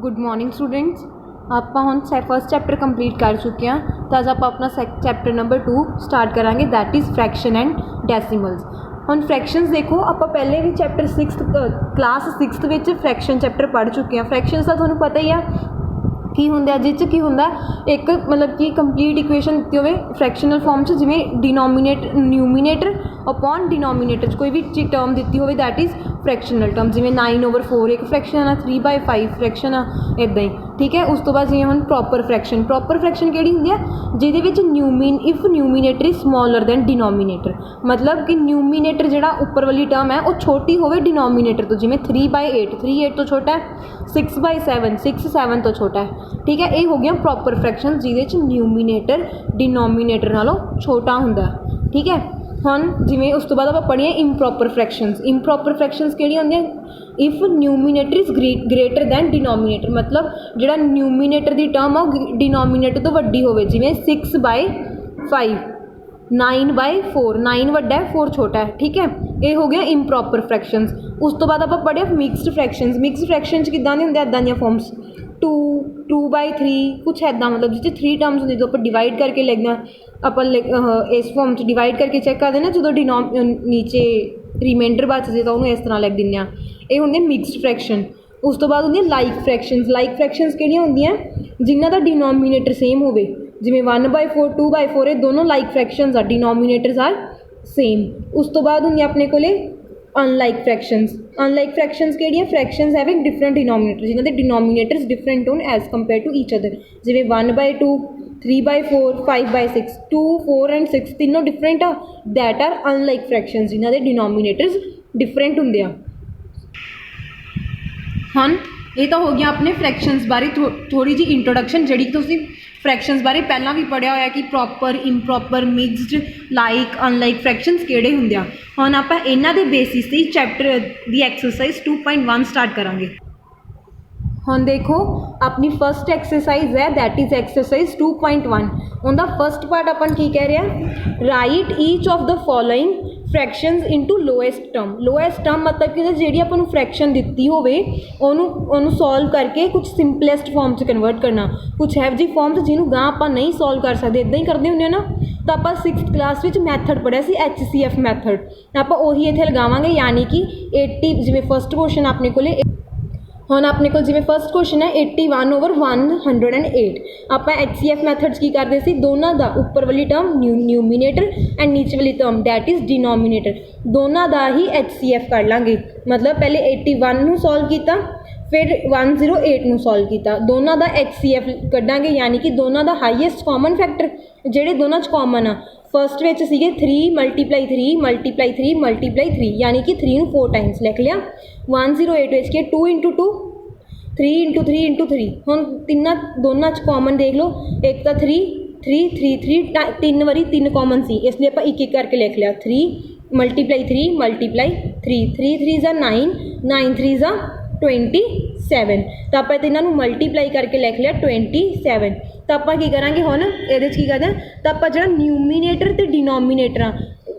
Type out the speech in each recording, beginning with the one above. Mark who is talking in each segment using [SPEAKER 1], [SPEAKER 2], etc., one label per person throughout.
[SPEAKER 1] Good morning students. आप हम first chapter complete कर चुके हैं तो अज आप अपना चैप्टर नंबर 2 स्टार्ट करांगे, that is fraction and decimals. हम फ्रैक्शंस देखो, आप पहले भी चैप्टर 6 क्लास 6 ਵਿੱਚ फ्रैक्शन चैप्टर पढ़ चुके हैं। फ्रैक्शनस का ਤੁਹਾਨੂੰ पता ही है की होंगे, जिस की होंगे एक मतलब कि कंप्लीट इक्वेशन दी हो फ्रैक्शनल फॉर्म से, जिमें डिनोमीनेटर न्यूमीनेटर अपॉन डिनोमीनेटर कोई भी टर्म दी हो, दैट इज़ फ्रैक्शनल टर्म। जिमें 9/4 एक फ्रैक्शन है, 3/5 फ्रैक्शन है, इदा ही ठीक है। उस तो बाद जिवें हम प्रॉपर फ्रैक्शन किहड़ी हुंदी है जिहदे विच if numerator is smaller than denominator, मतलब कि न्यूमीनेटर जिहड़ा उपर वाली टर्म है वो छोटी होवे डिनोमीनेटर तो। जिमें 3/8 3 8 तो छोटा है, 6/7 6 7 तो छोटा है, ठीक है। ये हो गया प्रॉपर फ्रैक्शन जिहदे न्यूमीनेटर डिनोमीनेटर नालों छोटा हुंदा है, ठीक है। हुण जिवें उस तो बाद आपां पढ़िए इंप्रॉपर फ्रैक्शनस किहड़ियां हुंदियां, if numerator is greater than denominator, मतलब जिहड़ा न्यूमीनेटर की टर्म है डिनोमीनेटर तो वड्डी होवे। जिवें 6/5 9/4 9 वड्डा है 4 छोटा है, ठीक है। ये हो गया इंप्रॉपर फ्रैक्शनस। उस तो बाद आपां पढ़िया मिक्सड फ्रैक्शन किदां दे हुंदे, इदां दियां फॉर्म्स 2/3 कुछ ऐदा, मतलब जिस 3 टर्म्स होंगे जो आप डिवाइड करके लिखना, आप इस फॉर्म से डिवाइड करके चैक करते ना, जो नीचे रिमाइंडर बच जाए तो उन्होंने इस तरह लिख दें। ये होंगे मिक्सड फ्रैक्शन। उस तो बाद होंगे लाइक फ्रैक्शनस किहड़ियां होंदियां जिन्हां दा डिनोमीनेटर सेम होवे। जिवें 1/4 2/4 ये दोनों लाइक फ्रैक्शनस आ, डिनोमीनेटर्स आर सेम। उस तो बाद होंगे अपने कोले अनलाइक फ्रैक्शनस किहड़ियां, फ्रैक्शनस हैविंग डिफरेंट डिनोमीनेटर, जिन्हां दे डिनोमीनेटर्स डिफरेंट होन as compare to each other. जिवें 1/2 3/4 5/6 2 4 एंड 6 तीनों डिफरेंट आ, दैट आर अनलाइक फ्रैक्शनस जिन्हां दे डिनोमीनेटर्स डिफरेंट हुंदे आ। हुण ये तो हो गया अपने फ्रैक्शनस बारे थोड़ी जी इंट्रोडक्शन, जिहड़ी तुसीं फ्रैक्शनस बारे पहला भी पढ़िया होया कि proper improper mixed like unlike fractions किहड़े हुंदे आ। हुण आपां इन्हां दे बेसिस ते चैप्टर दी एक्सरसाइज 2.1 स्टार्ट करांगे। हुण देखो अपनी फर्स्ट एक्सरसाइज है, दैट इज़ एक्सरसाइज 2.1। उनका फर्स्ट पार्ट अपन की कह रहे हैं, write each of the following fractions into lowest term मतलब कि जी अपन फ्रैक्शन दी होवे उन्होंने सॉल्व करके कुछ सिंपलेस्ट फॉर्म से कन्वर्ट करना। कुछ हैव जी फॉर्म्स जिन्होंने गां आप नहीं सॉल्व कर सकते, इदा ही करते होंगे ना। तो आप 6th क्लास में मैथड पढ़िया सी HCF मैथड, आप उही इत्थे लगावांगे, यानी कि 80 जिवें फर्स्ट क्वेश्चन अपने कोले हुण अपने को जिवें फर्स्ट क्वेश्चन है 81/108। आप HCF मैथड्स की करते सी, दोनों का उपर वाली टर्म न्यूमीनेटर एंड नीचे वाली टर्म दैट इज़ डिनोमीनेटर, दोनों का ही HCF कर लाँगे। मतलब पहले 81 नूं सॉल्व किया, फिर 108 नूं सॉल्व किया, दोनों का HCF कढ़ांगे, यानी कि दोनों का हाईएस्ट कॉमन फैक्टर जिहड़े दोनों च कॉमन आ। फर्स्ट में सीगे 3 × 3 × 3 × 3, यानी कि 3 4 टाइम्स लिख लिया। 108 में के 2 × 2 3 × 3 × 3। हम दोनों कॉमन देख लो, एक तो 3 3 3 3 तीन बारी 3 कॉमन सी, इसलिए आप एक एक करके लिख लिया। 3 × 3 × 3 3 3 ज़ा 9 9 3 ज़ा 27। तो आप इन्हों मल्टीप्लाई करके लिख लिया 27। तो आप की करा हम ये की करते हैं, तो आप जो न्यूमीनेटर तो denominator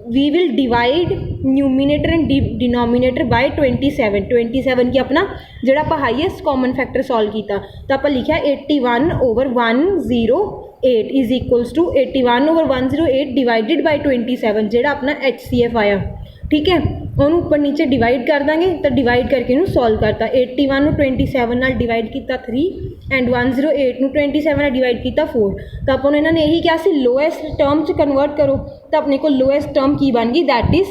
[SPEAKER 1] we will divide numerator and denominator by 27 की अपना जो आप हाईएस्ट कॉमन फैक्टर सॉल्व किया। तो आप लिखा 81/108 is equals to 81/108 divided by 27 जो अपना HCF आया, ठीक है। उन्होंने ऊपर नीचे डिवाइड कर देंगे, तो डिवाइड करके इन्हू सॉल्व करता। 81 नूं 27 नाल डिवाइड किया 3 एंड 108 नूं 27 नाल डिवाइड किया 4। तो आप इन्होंने यही कहा सी लोएस्ट टर्म च कन्वर्ट करो, तो अपने को लोएस्ट टर्म की बन गई, दैट इज़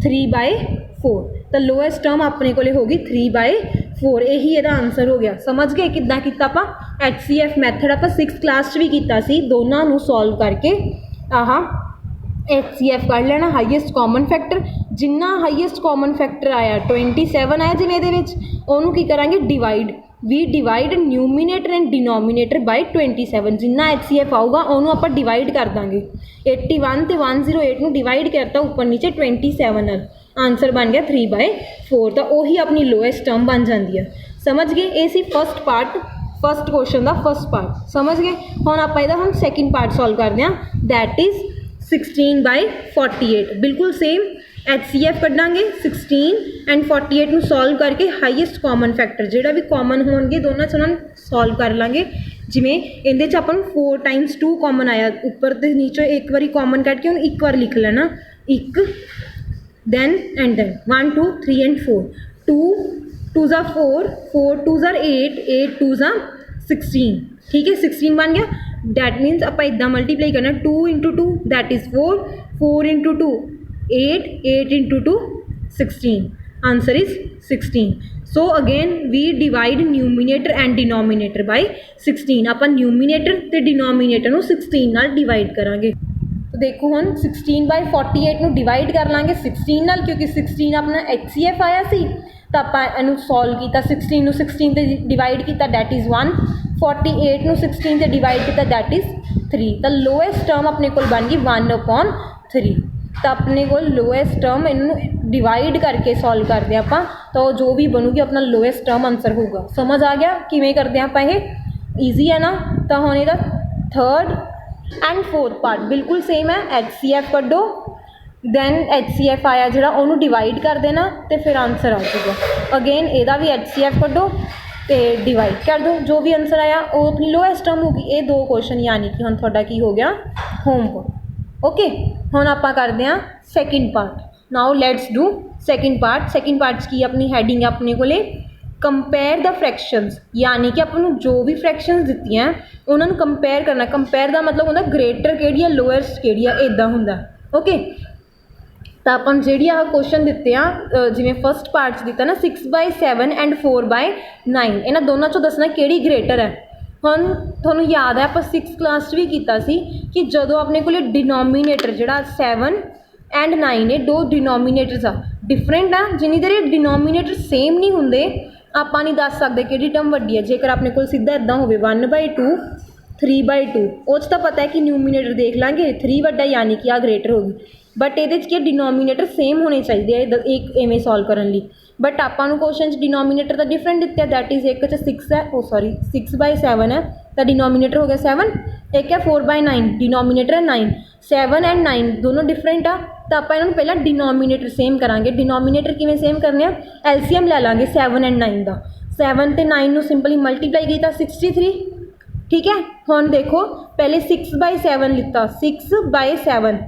[SPEAKER 1] 3/4। तो लोएस्ट टर्म अपने को होगी 3/4। यही यदा आंसर हो गया। समझ गए किद्दां कीता आपां HCF मैथड आप 6th क्लास च भी कीता सी, दोनों नूं सॉल्व करके आह HCF कर लेना, हाईएस्ट कॉमन फैक्टर। जिन्ना हाईएस्ट कॉमन फैक्टर आया 27 आया, जिवें इहदे विच उहनूं की करांगे divide, we divide numerator and denominator by 27। जिन्ना HCF आऊगा उन्होंने आप डिवाइड कर देंगे। 81 तो 108 नूं डिवाइड करता ऊपर नीचे 27 नाल, आंसर बन गया 3/4। तो वही अपनी लोएस्ट टर्म बन जाती है। समझ गए, ये सी फर्स्ट पार्ट, फर्स्ट क्वेश्चन का फर्स्ट पार्ट समझ गए। हुण आपां इहदा हम सैकेंड पार्ट सॉल्व करते हैं, दैट इज़ 16/48। बिल्कुल सेम HCF ਕੱਢਾਂਗੇ 16 ਐਂਡ 48 ਨੂੰ ਸੋਲਵ ਕਰਕੇ ਹਾਈਐਸਟ ਕਾਮਨ ਫੈਕਟਰ ਜਿਹੜਾ ਵੀ ਕਾਮਨ ਹੋਣਗੇ ਦੋਨਾਂ 'ਚ ਉਹਨਾਂ ਨੂੰ ਸੋਲਵ ਕਰ ਲਾਂਗੇ। ਜਿਵੇਂ ਇਹਦੇ 'ਚ ਆਪਾਂ ਨੂੰ 4 ਟਾਈਮਸ 2 ਕਾਮਨ ਆਇਆ, ਉੱਪਰ ਤੇ ਨੀਚੇ ਇੱਕ ਵਾਰੀ ਕਾਮਨ ਕੱਢ ਕੇ ਉਹਨੂੰ ਇੱਕ ਵਾਰ ਲਿਖ ਲੈਣਾ, ਇੱਕ then and then 1 2 3 and 4 2 2s are 4 4 2s are 8 8 2s are 16 ठीक है 16 बन गया। डैट मीन्स आप इदा मल्टीप्लाई करना 2 into 2 that is 4 4 into 2 8 8 into 2 16 answer is 16। So again we divide numerator and denominator by 16 आप न्यूमीनेटर ते डिनोमीनेटर ਨੂੰ 16 ਨਾਲ डिवाइड करांगे। तो देखो हम 16 बाय 48 ਨੂੰ डिवाइड कर लांगे 16 ਨਾਲ क्योंकि 16 अपना HCF आया सी तो आप इनू सॉल्व किया 16 ਨੂੰ 16 ਤੇ डिवाइड किया दैट इज 1 48 ਨੂੰ 16 ਤੇ डिवाइड किया दैट इज 3 तो लोएस्ट टर्म अपने को बन गई 1/3 तो अपने को लोएस्ट टर्म इनू डिवाइड करके सॉल्व करते हैं आप तो जो भी बनूगी अपना लोएस्ट टर्म आंसर होगा। समझ आ गया किवें करते हैं आप ये ईजी है ना। तो हुण इहदा थर्ड एंड फोर्थ पार्ट बिल्कुल सेम है HCF कड्डो दैन HCF आया जो उन्होंने डिवाइड कर देना तो फिर आंसर आ जाएगा। अगेन एदा भी HCF कड्डो तो डिवाइड कर दो जो भी आंसर आया वो अपनी लोएस्ट टर्म होगी। ये 2 क्वेश्चन यानी कि हुण तुहाडा की हो गया होमवर्क। ओके हुण आपां करदे हां second part. Now let's do second part. Second part की अपनी हैडिंग है अपने कोले कंपेयर द फ्रैक्शनस यानी कि अपन जो भी फ्रैक्शनस दित्तियां उन्होंने कंपेयर करना। कंपेयर का मतलब होंदा ग्रेटर केड़ी है लोएस्ट केड़ी है इदा होंदा। ओके तो अपन जी आ क्वेश्चन दिते हैं जिमें फस्ट पार्ट दिता ना 6/7 एंड 4/9 इन्हां दोनों चों दसना केड़ी ग्रेटर है। हुण तुहानूं याद है आप 6th क्लास भी कीता सी कि जदों अपने कोल डिनोमीनेटर जिहड़ा 7 एंड 9 ये 2 डिनोमीनेटर्स आ डिफरेंट आ जिन्नी देर डिनोमीनेटर सेम नहीं होंदे आप नहीं दस सकते कि टर्म वड्डी है। जेकर अपने को सीधा इदा हो 1/2 3/2 उस तो पता है कि न्यूमीनेटर देख लाँगे 3 वड्डा यानी कि आ ग्रेटर होगी बट ये डिनोमीनेटर सेम होने चाहिए एक इवें सॉल्व करने लिए। बट आपको क्वेश्चन डिनोमीनेटर का डिफरेंट दिता है दैट इज एक 6 है ओ सॉरी 6/7 है तो डिनोमीनेटर हो गया 7 एक है 4/9 डिनोमीनेटर है 9 7 एंड 9 दोनों डिफरेंट आ तो आप इन्होंने पहला डिनोमीनेटर सेम करांगे। डिनोमीनेटर किवें सेम करने LCM ले लाँगे 7 एंड 9 का 7 ते 9 सिंपली मल्टीप्लाई किया 63 ठीक है। हुण देखो पहले 6/7 लिता 6/7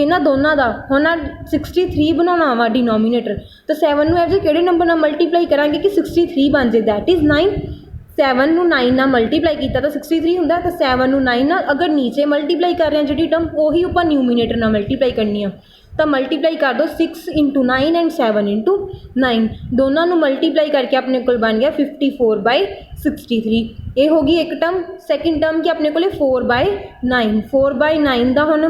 [SPEAKER 1] इन्हां दोनों का हुण 63 बनाना वा डिनोमीनेटर तो 7 नूं एवं किहड़े नंबर नाल मल्टीप्लाई करांगे कि 63 बन जाए दैट इज़ 9 7 नूं 9 नाल मल्टीप्लाई किया तो 63 हुंदा तो 7 नूं 9 नाल अगर नीचे मल्टीप्लाई कर रहे हैं जी टर्म उही उपर न्यूमीनेटर नाल मल्टीप्लाई करनी है तो मल्टीप्लाई कर दो 6 × 9 एंड 7 × 9 दोनों नूं मल्टीप्लाई करके अपने को बन गया 54/63 ये होगी एक टर्म। सैकेंड टर्म की अपने को 4/9 4/9 का हुण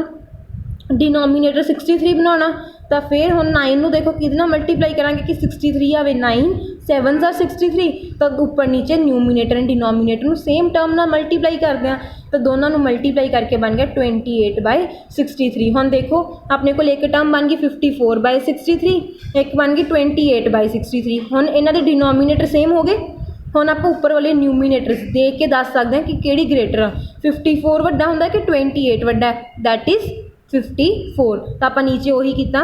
[SPEAKER 1] डिनोमीनेटर 63 बनाना तो फिर हम 9 नूं देखो कि मल्टीप्लाई करांगे कि 63 आवे 9 7 are 63 तो ऊपर नीचे न्यूमीनेटर एंड डिनोमीनेटर नूं सेम टर्म नाल मल्टीप्लाई करते हैं तो दोनों नूं मल्टीप्लाई करके बन गया 28/63। हम देखो अपने को एक टर्म बन गई 54/63 एक बन गई 28/63। हम इन्हां दे डिनोमीनेटर सेम हो गए। हुण आप उपर वाले न्यूमीनेटर्स देख के दस सकते हैं कि किहड़ी ग्रेटर आ 54 वड्डा हुंदा कि 28 वड्डा दैट इज़ 54 तो आप नीचे वही किया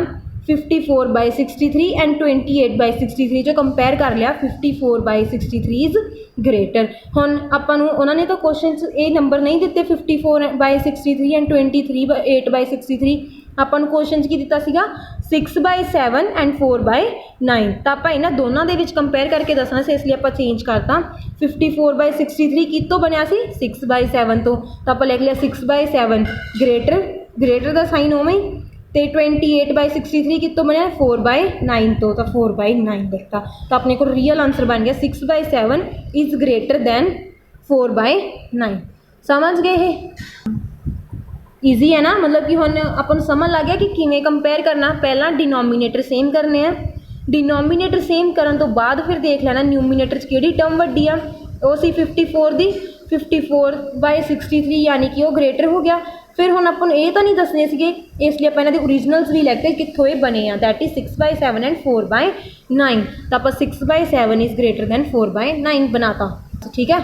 [SPEAKER 1] 54/63 एंड 28/63 जो कंपेयर कर लिया 54/63 इज़ ग्रेटर। हुण आपां नूं उन्होंने तो क्वेश्चन ये नंबर नहीं दिते 54/63 एंड 28/63 आपां नूं क्वेश्चन की दिता सीगा 6/7 एंड 4/9 तो आप इन्हां दोनों के विच कंपेयर करके दसना से इसलिए आप चेंज करता 54/63 कितों बनिया सी 6/7 तो आप लिख लिया 6/7 ग्रेटर का साइन उवें तो 28/63 कितों बनया 4/9 तो 4/9 लिखता तो अपने को रियल आंसर बन गया 6/7 इज़ ग्रेटर दैन 4/9। समझ गए है ईजी है ना मतलब कि हुण अपन समझ लग गया कि किवें कंपेयर करना। पहला डिनोमीनेटर सेम करने हैं डिनोमीनेटर सेम करन तो बाद फिर देख लेना न्यूमीनेटर च किहड़ी टर्म वड्डी आ वो सी 54 दी 54/63 यानी कि वो ग्रेटर हो गया। फिर हुण अपन ये तो नहीं दसने सीगे इसलिए आप इन्हां दे ओरिजिनल्स भी लैते कित्थों ये बने आ दैट इज़ 6/7 एंड 4/9 तो आप 6/7 इज़ ग्रेटर दैन 4/9 बनाता ठीक है।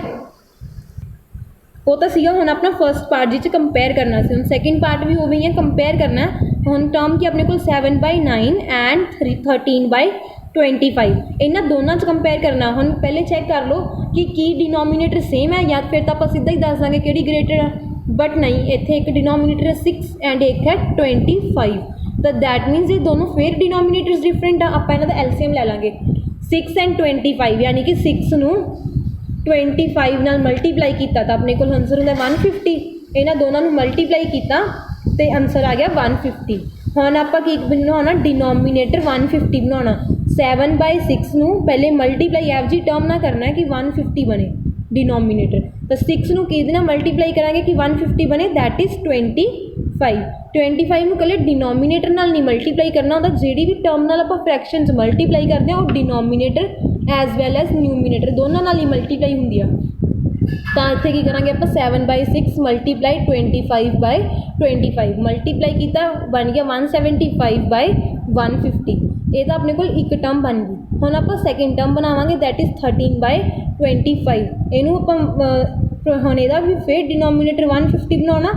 [SPEAKER 1] वो तो सीगा हुण अपना फर्स्ट पार्ट जिस कंपेयर करना सी। हुण सैकेंड पार्ट भी उवें ही है कंपेयर करना ਹੁਣ ਟਰਮ ਕੀ ਆਪਣੇ ਕੋਲ 7/9 ਐਂਡ 13/25 ਇਹਨਾਂ ਦੋਨਾਂ 'ਚ ਕੰਪੇਅਰ ਕਰਨਾ। ਹੁਣ ਪਹਿਲੇ ਚੈੱਕ ਕਰ ਲਓ ਕਿ ਕੀ ਡਿਨੋਮੀਨੇਟਰ ਸੇਮ ਹੈ, ਜਾਂ ਫਿਰ ਤਾਂ ਆਪਾਂ ਸਿੱਧਾ ਹੀ ਦੱਸ ਦਾਂਗੇ ਕਿਹੜੀ ਗ੍ਰੇਟਰ ਹੈ, ਬਟ ਨਹੀਂ, ਇੱਥੇ ਇੱਕ ਡਿਨੋਮੀਨੇਟਰ ਹੈ 6 ਐਂਡ ਇੱਕ ਹੈ 25, ਤਾਂ ਦੈਟ ਮੀਨਸ ਇਹ ਦੋਨੋਂ ਫਿਰ ਡਿਨੋਮੀਨੇਟਰਸ ਡਿਫਰੈਂਟ ਆ। ਆਪਾਂ ਇਹਨਾਂ ਦਾ ਐਲਸੀਐਮ ਲੈ ਲਾਂਗੇ 6 ਐਂਡ 25, ਯਾਨੀ ਕਿ 6 ਨੂੰ 25 ਨਾਲ ਮਲਟੀਪਲਾਈ ਕੀਤਾ ਤਾਂ ਆਪਣੇ ਕੋਲ ਆਨਸਰ ਹੁੰਦਾ 150। ਇਹਨਾਂ ਦੋਨਾਂ ਨੂੰ ਮਲਟੀਪਲਾਈ ਕੀਤਾ ਤੇ ਆਨਸਰ ਆ ਗਿਆ 150। ਹੁਣ ਆਪਾਂ ਕੀ ਬਣਾਉਣਾ, ਡਿਨੋਮੀਨੇਟਰ 150 ਬਣਾਉਣਾ। 7/6 ਨੂੰ ਪਹਿਲੇ ਮਲਟੀਪਲਾਈ ਐਫ ਜੀ ਟਰਮ ਨਾਲ ਕਰਨਾ ਹੈ ਕਿ 150 ਬਣੇ ਡਿਨੋਮੀਨੇਟਰ, ਤਾਂ 6 ਨੂੰ ਕਿਹਦੇ ਨਾਲ ਮਲਟੀਪਲਾਈ ਕਰਾਂਗੇ ਕਿ 150 ਬਣੇ, ਦੈਟ ਇਜ਼ 25। 25 ਨੂੰ ਇਕੱਲੇ ਡਿਨੋਮੀਨੇਟਰ ਨਾਲ ਨਹੀਂ ਮਲਟੀਪਲਾਈ ਕਰਨਾ ਹੁੰਦਾ, ਜਿਹੜੀ ਵੀ ਟਰਮ ਨਾਲ ਆਪਾਂ ਫਰੈਕਸ਼ਨ 'ਚ ਮਲਟੀਪਲਾਈ ਕਰਦੇ ਹਾਂ ਉਹ ਡਿਨੋਮੀਨੇਟਰ ਐਜ਼ ਵੈਲ ਐਜ਼ ਨਿਊਮੀਨੇਟਰ ਦੋਨਾਂ ਨਾਲ ਹੀ ਮਲਟੀਪਲਾਈ ਹੁੰਦੀ ਆ। ਤਾਂ ਇੱਥੇ ਕੀ ਕਰਾਂਗੇ ਆਪਾਂ 7/6 ਮਲਟੀਪਲਾਈ 25/25 ਮਲਟੀਪਲਾਈ ਕੀਤਾ, ਬਣ ਗਿਆ 175/150। ਇਹ ਤਾਂ ਆਪਣੇ ਕੋਲ ਇੱਕ ਟਰਮ ਬਣ ਗਈ। ਹੁਣ ਆਪਾਂ ਸੈਕਿੰਡ ਟਰਮ ਬਣਾਵਾਂਗੇ, ਦੈਟ ਇਜ਼ 13/25। ਇਹਨੂੰ ਆਪਾਂ ਹੁਣ ਇਹਦਾ ਵੀ ਫਿਰ ਡਿਨੋਮੀਨੇਟਰ 150 ਬਣਾਉਣਾ,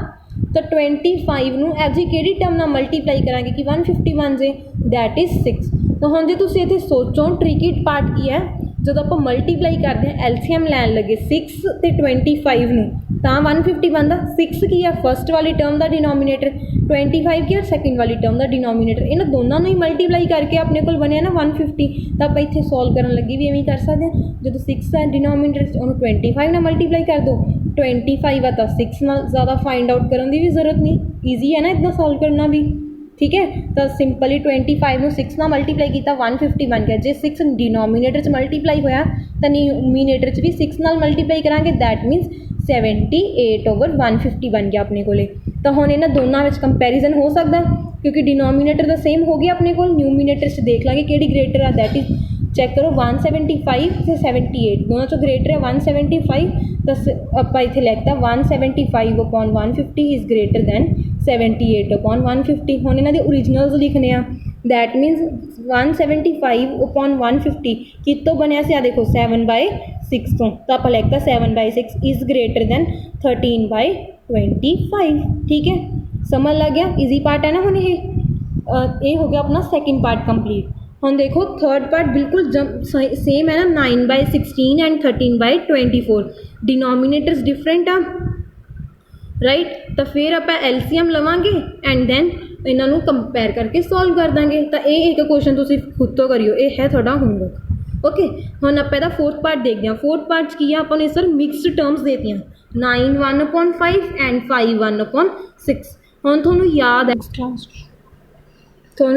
[SPEAKER 1] ਤਾਂ 25 ਨੂੰ ਐਫ ਜੀ ਕਿਹੜੀ ਟਰਮ ਨਾਲ ਮਲਟੀਪਲਾਈ ਕਰਾਂਗੇ ਕਿ 150 ਬਣ ਜੇ, ਦੈਟ ਇਜ਼ 6। ਤਾਂ ਹੁਣ ਜੇ ਤੁਸੀਂ ਇੱਥੇ ਸੋਚੋ ਟ੍ਰਿਕੀ ਪਾਰਟ ਕੀ ਹੈ, ਜਦੋਂ ਆਪਾਂ ਮਲਟੀਪਲਾਈ ਕਰਦੇ ਹਾਂ ਐਲਸੀਐਮ ਲੈਣ ਲੱਗੇ 6 ਅਤੇ 25 ਨੂੰ ਤਾਂ 150 ਬਣਦਾ। 6 ਕੀ ਹੈ ਫਸਟ ਵਾਲੀ ਟਰਮ ਦਾ ਡਿਨੋਮੀਨੇਟਰ, 25 ਕੀ ਹੈ ਸੈਕਿੰਡ ਵਾਲੀ ਟਰਮ ਦਾ ਡਿਨੋਮੀਨੇਟਰ। ਇਹਨਾਂ ਦੋਨਾਂ ਨੂੰ ਹੀ ਮਲਟੀਪਲਾਈ ਕਰਕੇ ਆਪਣੇ ਕੋਲ ਬਣਿਆ ਨਾ 150। ਤਾਂ ਆਪਾਂ ਇੱਥੇ ਸੋਲਵ ਕਰਨ ਲੱਗੇ ਵੀ ਐਵੇਂ ਹੀ ਕਰ ਸਕਦੇ ਹਾਂ। ਜਦੋਂ 6 ਹੈ ਡਿਨੋਮੀਨੇਟਰ ਉਹਨੂੰ 25 ਨਾਲ ਮਲਟੀਪਲਾਈ ਕਰ ਦਿਓ, 25 ਆ ਤਾਂ 6 ਨਾਲ, ਜ਼ਿਆਦਾ ਫਾਈਂਡ ਆਊਟ ਕਰਨ ਦੀ ਵੀ ਜ਼ਰੂਰਤ ਨਹੀਂ, ਈਜ਼ੀ ਹੈ ਨਾ ਇੱਦਾਂ ਸੋਲਵ ਕਰਨਾ ਵੀ, ਠੀਕ ਹੈ। ਤਾਂ ਸਿੰਪਲੀ 25 ਨੂੰ 6 ਨਾਲ ਮਲਟੀਪਲਾਈ ਕੀਤਾ 150 ਬਣ ਗਿਆ। ਜੇ 6 ਡਿਨੋਮੀਨੇਟਰ 'ਚ ਮਲਟੀਪਲਾਈ ਹੋਇਆ ਤਾਂ ਨਿਊਮੀਨੇਟਰ 'ਚ ਵੀ 6 ਨਾਲ ਮਲਟੀਪਲਾਈ ਕਰਾਂਗੇ, ਦੈਟ ਮੀਨਸ 78/150 ਬਣ ਗਿਆ ਆਪਣੇ ਕੋਲੇ। ਤਾਂ ਹੁਣ ਇਹਨਾਂ ਦੋਨਾਂ ਵਿੱਚ ਕੰਪੈਰੀਜ਼ਨ ਹੋ ਸਕਦਾ ਕਿਉਂਕਿ ਡਿਨੋਮੀਨੇਟਰ ਦਾ ਸੇਮ ਹੋ ਗਿਆ ਆਪਣੇ ਕੋਲ। ਨਿਊਮੀਨੇਟਰ 'ਚ ਦੇਖ ਲਾਂਗੇ ਕਿਹੜੀ ਗ੍ਰੇਟਰ ਆ, ਦੈਟ ਇਜ਼ ਚੈੱਕ ਕਰੋ 175 ਅਤੇ 78 ਦੋਨਾਂ 'ਚੋਂ ਗ੍ਰੇਟਰ ਹੈ 175। ਤਾਂ ਆਪਾਂ ਇੱਥੇ ਲਿਖਤਾ 175/150 ਇਜ਼ ਗ੍ਰੇਟਰ ਦੈਨ 78/150। ਹੁਣ ਇਹਨਾਂ ਦੇ ਓਰੀਜਨਲਸ ਲਿਖਣੇ ਆ, ਦੈਟ ਮੀਨਸ 175/150 ਕਿਤੋਂ ਬਣਿਆ ਸੀ, ਆ ਦੇਖੋ 7/6 ਤੋਂ, ਤਾਂ ਆਪਾਂ ਲਿਖਤਾ 7/6 ਇਜ਼ ਗ੍ਰੇਟਰ ਦੈਨ 13/25। ਠੀਕ ਹੈ, ਸਮਝ ਲੱਗ ਗਿਆ, ਈਜ਼ੀ ਪਾਰਟ ਹੈ ਨਾ। ਹੁਣ ਇਹ ਹੋ ਗਿਆ ਆਪਣਾ ਸੈਕਿੰਡ ਪਾਰਟ ਕੰਪਲੀਟ। ਹੁਣ ਦੇਖੋ ਥਰਡ ਪਾਰਟ ਬਿਲਕੁਲ ਸੇਮ ਹੈ ਨਾ, 9/16 ਐਂਡ 13/24 ਡਿਨੋਮੀਨੇਟਰਸ ਡਿਫਰੈਂਟ ਆ, ਰਾਈਟ। ਤਾਂ ਫਿਰ ਆਪਾਂ ਐਲਸੀਐਮ ਲਵਾਂਗੇ ਐਂਡ ਦੈਨ ਇਹਨਾਂ ਨੂੰ ਕੰਪੇਅਰ ਕਰਕੇ ਸੋਲਵ ਕਰ ਦਾਂਗੇ। ਤਾਂ ਇਹ ਇੱਕ ਕੁਐਸਚਨ ਤੁਸੀਂ ਖੁਦ ਤੋਂ ਕਰਿਓ, ਇਹ ਹੈ ਤੁਹਾਡਾ ਹੋਮਵਰਕ, ਓਕੇ। ਹੁਣ ਆਪਾਂ ਇਹਦਾ ਫੋਰਥ ਪਾਰਟ ਦੇਖਦੇ ਹਾਂ। ਫੋਰਥ ਪਾਰਟ 'ਚ ਕੀ ਆ, ਆਪਾਂ ਨੇ ਸਰ ਮਿਕਸਡ ਟਰਮਸ ਦੇਤੀਆਂ 9 1/5 ਐਂਡ 5 1/6। ਹੁਣ ਤੁਹਾਨੂੰ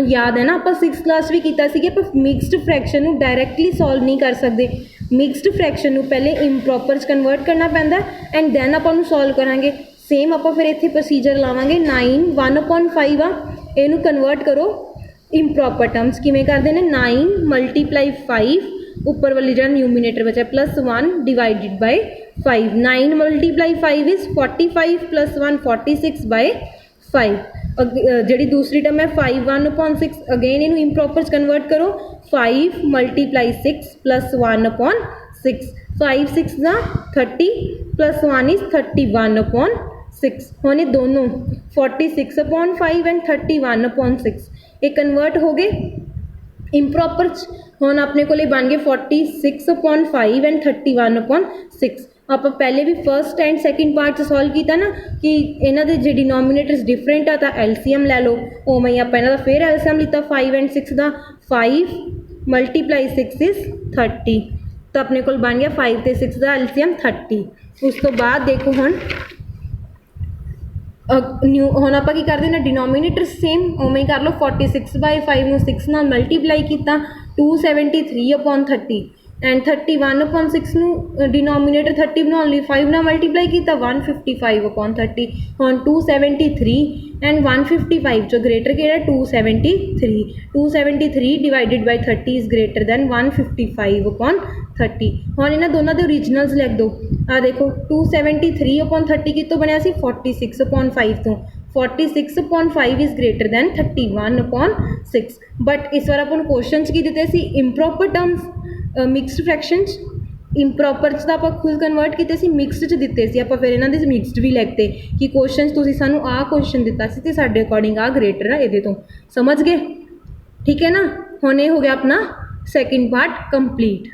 [SPEAKER 1] ਯਾਦ ਹੈ ਨਾ ਆਪਾਂ 6th ਕਲਾਸ ਵੀ ਕੀਤਾ ਸੀ ਕਿ ਆਪਾਂ ਮਿਕਸਡ ਫ੍ਰੈਕਸ਼ਨ ਨੂੰ ਡਾਇਰੈਕਟਲੀ ਸੋਲਵ ਨਹੀਂ ਕਰ ਸਕਦੇ। ਮਿਕਸਡ ਫ੍ਰੈਕਸ਼ਨ ਨੂੰ ਪਹਿਲੇ ਇੰਪਰੋਪਰ 'ਚ ਕਨਵਰਟ ਕਰਨਾ ਪੈਂਦਾ ਐਂਡ ਦੈਨ ਆਪਾਂ ਉਹਨੂੰ ਸੋਲਵ ਕਰਾਂਗੇ। ਸੇਮ ਆਪਾਂ ਫਿਰ ਇੱਥੇ ਪ੍ਰੋਸੀਜਰ ਲਾਵਾਂਗੇ। 9 1/5 ਆ, ਇਹਨੂੰ ਕਨਵਰਟ ਕਰੋ ਇੰਪਰੋਪਰ ਟਰਮਸ। ਕਿਵੇਂ ਕਰਦੇ ਨੇ, 9 × 5 ਉੱਪਰ ਵਾਲੀ ਜਿਹੜਾ ਨਿਊਮੀਨੇਟਰ ਬਚਿਆ +1 ਡਿਵਾਈਡਿਡ ਬਾਈ 5। 9 × 5 ਇਜ਼ 45 +1 46/5। ਜਿਹੜੀ ਦੂਸਰੀ ਟਰਮ ਹੈ 5 1/6, ਅਗੇਨ ਇਹਨੂੰ ਇੰਪਰੋਪਰ 'ਚ ਕਨਵਰਟ ਕਰੋ 5 × 6 +1/6। 5 6 ਦਾ 30 +1 ਇਜ਼ 31/6। ਹੁਣ ਇਹ ਦੋਨੋਂ 46/5 ਐਂਡ 31/6 ਇਹ ਕਨਵਰਟ ਹੋ ਗਏ ਇੰਪਰੋਪਰ 'ਚ। ਹੁਣ ਆਪਣੇ ਕੋਲ ਬਣ ਗਏ 46/5 ਐਂਡ 31/6। ਆਪਾਂ ਪਹਿਲੇ ਵੀ ਫਸਟ ਐਂਡ ਸੈਕਿੰਡ ਪਾਰਟ 'ਚ ਸੋਲਵ ਕੀਤਾ ਨਾ ਕਿ ਇਹਨਾਂ ਦੇ ਜੇ ਡਿਨੋਮੀਨੇਟਰਸ ਡਿਫਰੈਂਟ ਆ ਤਾਂ ਐਲਸੀਐਮ ਲੈ ਲਓ, ਉਵੇਂ ਹੀ ਆਪਾਂ ਇਹਨਾਂ ਦਾ ਫਿਰ ਐਲਸੀਐਮ ਲਿੱਤਾ 5 ਐਂਡ 6 ਦਾ। 5 × 6 ਇਜ਼ 30, ਤਾਂ ਆਪਣੇ ਕੋਲ ਬਣ ਗਿਆ 5 ਅਤੇ 6 ਦਾ ਐਲਸੀਐਮ 30। ਉਸ ਤੋਂ ਬਾਅਦ ਦੇਖੋ ਹੁਣ ਆਪਾਂ ਕੀ ਕਰਦੇ ਨਾ, ਡਿਨੋਮੀਨੇਟਰ ਸੇਮ ਉਵੇਂ ਹੀ ਕਰ ਲਓ। 46/5 ਨੂੰ 6 ਨਾਲ ਮਲਟੀਪਲਾਈ ਕੀਤਾ 273/30 ਐਂਡ 31/6 ਨੂੰ ਡਿਨੋਮੀਨੇਟਰ 30 ਬਣਾਉਣ ਲਈ 5 ਨਾਲ ਮਲਟੀਪਲਾਈ ਕੀਤਾ 155/30। ਹੁਣ 273 ਐਂਡ 155 ਚੋਂ ਗ੍ਰੇਟਰ ਕਿਹੜਾ, 273। 273 divided by 30 is greater than 155/30। ਹੁਣ ਇਹਨਾਂ ਦੋਨਾਂ ਦੇ ਓਰੀਜਨਲਸ ਲਿਖ ਦਿਓ। ਆ ਦੇਖੋ 273/30 ਕਿਤੋਂ ਬਣਿਆ ਸੀ, 46/5 ਤੋਂ। 46/5 ਇਜ਼ ਗ੍ਰੇਟਰ ਦੈਨ 31/6। ਬਟ ਇਸ ਵਾਰ ਆਪਾਂ ਨੂੰ ਕੁਐਸਚਨ 'ਚ ਕੀ ਦਿੱਤੇ ਸੀ, ਇੰਪਰੋਪਰ ਟਰਮਸ ਮਿਕਸਡ ਫ੍ਰੈਕਸ਼ਨਸ। ਇੰਪਰੋਪਰ 'ਚ ਤਾਂ ਆਪਾਂ ਖੁਦ ਕਨਵਰਟ ਕੀਤੇ ਸੀ, ਮਿਕਸਡ 'ਚ ਦਿੱਤੇ ਸੀ ਆਪਾਂ, ਫਿਰ ਇਹਨਾਂ ਦੇ ਮਿਕਸਡ ਵੀ ਲਿਖਤੇ ਕਿ ਕੁਐਸਚਨ ਤੁਸੀਂ ਸਾਨੂੰ ਆਹ ਕੁਐਸਚਨ ਦਿੱਤਾ ਸੀ ਅਤੇ ਸਾਡੇ ਅਕੋਰਡਿੰਗ ਆਹ ਗ੍ਰੇਟਰ ਆ ਇਹਦੇ ਤੋਂ। ਸਮਝ ਗਏ? ਠੀਕ ਹੈ ਨਾ। ਹੁਣ ਇਹ ਹੋ ਗਿਆ ਆਪਣਾ ਸੈਕਿੰਡ ਪਾਰਟ ਕੰਪਲੀਟ।